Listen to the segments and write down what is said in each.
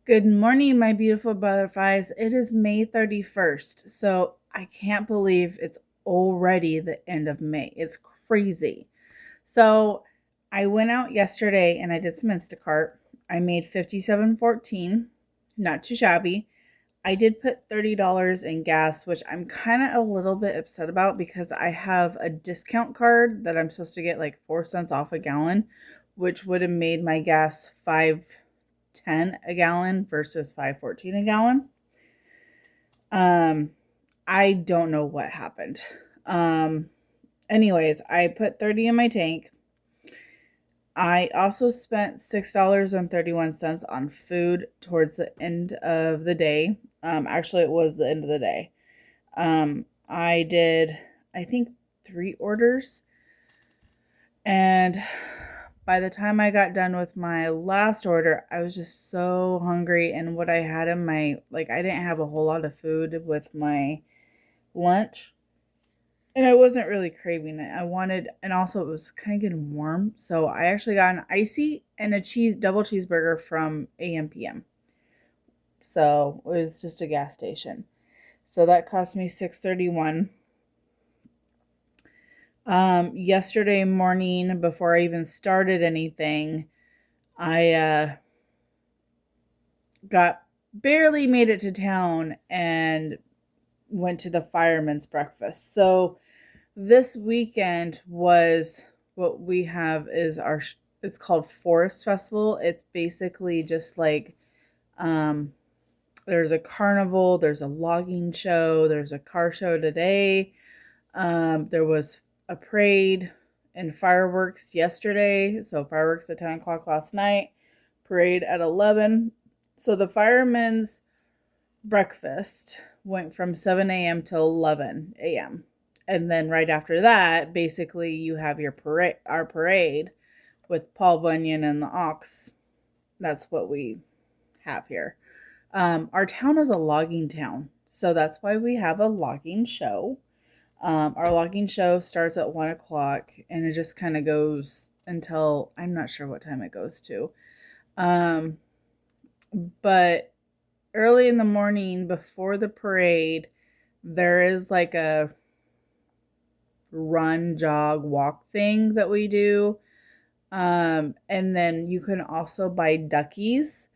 Good morning, my beautiful butterflies. It is May 31st, so I can't believe it's already the end of May. It's crazy. So I went out yesterday and I did some Instacart. I made 57.14, not too shabby. I did put $30 in gas, which I'm kind of a little bit upset about because I have a discount card that I'm supposed to get like 4 cents off a gallon, which would have made my gas 5.10 a gallon versus 5.14 a gallon. I don't know what happened. Um, Anyways, I put 30 in my tank. I also spent $6.31 on food towards the end of the day. Actually, it was the end of the day. I did, I think, 3 orders. And by the time I got done with my last order, I was just so hungry. And what I had in my, like, I didn't have a whole lot of food with my lunch. And I wasn't really craving it. I wanted, and also it was kind of getting warm. So I actually got an icy and a double cheeseburger from AM/PM. So it was just a gas station. So that cost me $6.31. Yesterday morning, before I even started anything, I got barely made it to town and went to the fireman's breakfast. So this weekend was what we have is it's called Forest Festival. It's basically just like there's a carnival, there's a logging show, there's a car show today. There was a parade and fireworks yesterday. So fireworks at 10 o'clock last night, parade at 11. So the firemen's breakfast went from 7 a.m. to 11 a.m. And then right after that, basically you have our parade with Paul Bunyan and the Ox. That's what we have here. Our town is a logging town, so that's why we have a logging show. Our logging show starts at 1 o'clock and it just kind of goes until I'm not sure what time it goes to. But early in the morning before the parade, there is like a run, jog, walk thing that we do. And then you can also buy duckies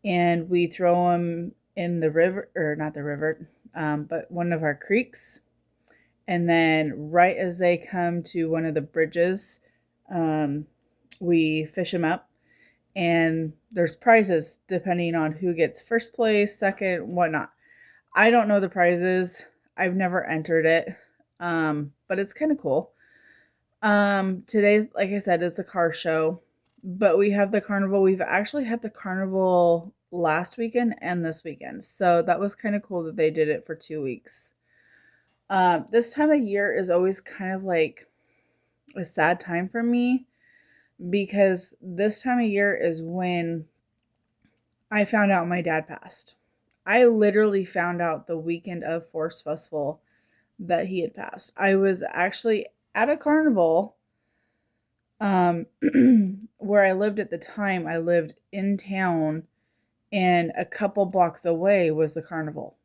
and we throw them in the river, or not the river, but one of our creeks. And then right as they come to one of the bridges, we fish them up. And there's prizes depending on who gets first place, second, whatnot. I don't know the prizes. I've never entered it. But it's kind of cool. Today's, like I said, is the car show. But we have the carnival. We've actually had the carnival last weekend and this weekend. So that was kind of cool that they did it for 2 weeks. This time of year is always kind of like a sad time for me because this time of year is when I found out my dad passed. I literally found out the weekend of Forest Festival that he had passed. I was actually at a carnival where I lived at the time. I lived in town and a couple blocks away was the carnival.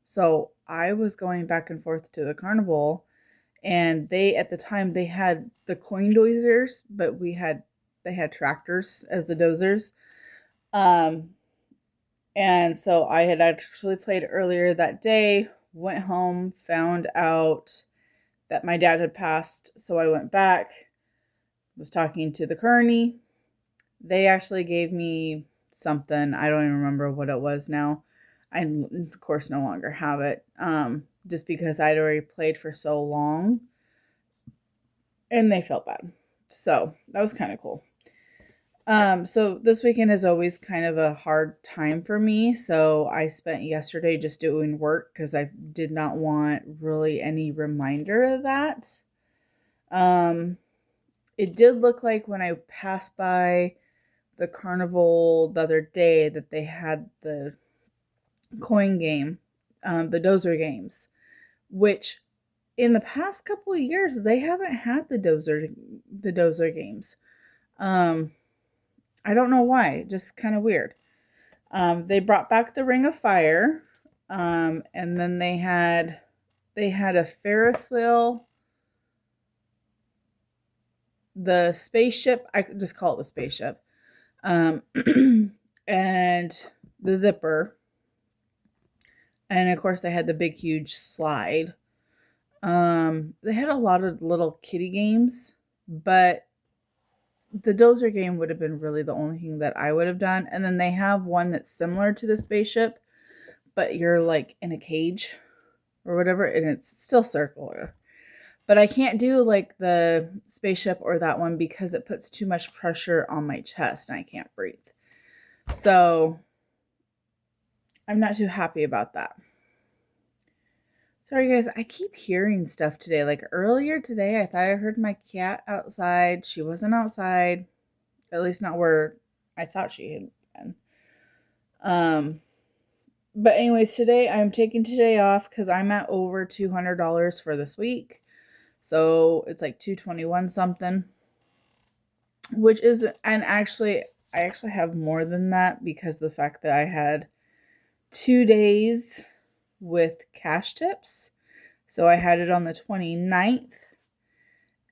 So I was going back and forth to the carnival and at the time they had the coin dozers, but they had tractors as the dozers. And so I had actually played earlier that day, went home, found out that my dad had passed. So I went back, was talking to the Kearney. They actually gave me something. I don't even remember what it was now. I, of course, no longer have it, just because I'd already played for so long. And they felt bad. So that was kind of cool. So this weekend is always kind of a hard time for me. So I spent yesterday just doing work because I did not want really any reminder of that. It did look like when I passed by the carnival the other day that they had the coin game, the dozer games, which in the past couple of years, they haven't had the dozer games. I don't know why, just kind of weird. They brought back the Ring of Fire, and then they had a Ferris wheel, the spaceship. I could just call it the spaceship, and the zipper, and of course they had the big huge slide. They had a lot of little kiddie games, but the dozer game would have been really the only thing that I would have done. And then they have one that's similar to the spaceship, but you're like in a cage or whatever, and it's still circular. But I can't do like the spaceship or that one because it puts too much pressure on my chest and I can't breathe. So I'm not too happy about that. Sorry guys, I keep hearing stuff today. Like earlier today, I thought I heard my cat outside. She wasn't outside, at least not where I thought she had been. But anyways, today I'm taking today off because I'm at over $200 for this week. So it's like 221 something, which is, and actually, I actually have more than that because the fact that I had 2 days with cash tips. So I had it on the 29th,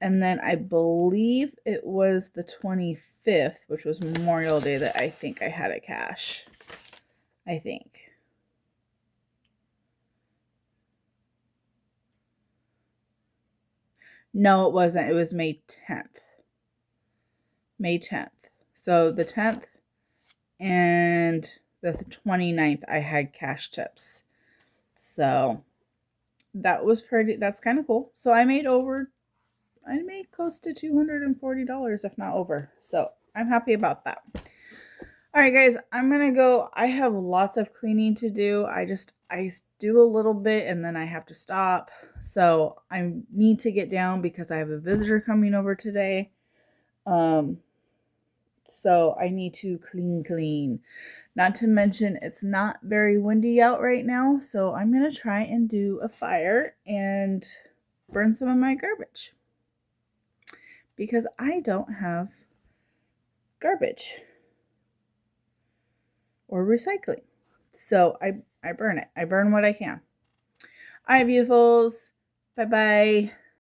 and then I believe it was the 25th, which was Memorial Day, that I think I had a cash. I think. No, it wasn't. It was May 10th. May 10th. So the 10th and the 29th, I had cash tips. So that's kind of cool. So I made close to $240, if not over. So I'm happy about that. All right, guys, I'm going to go. I have lots of cleaning to do. I do a little bit and then I have to stop. So I need to get down because I have a visitor coming over today. So I need to clean. Not to mention, it's not very windy out right now. So I'm going to try and do a fire and burn some of my garbage. Because I don't have garbage or recycling. So I burn it. I burn what I can. All right, beautifuls. Bye-bye.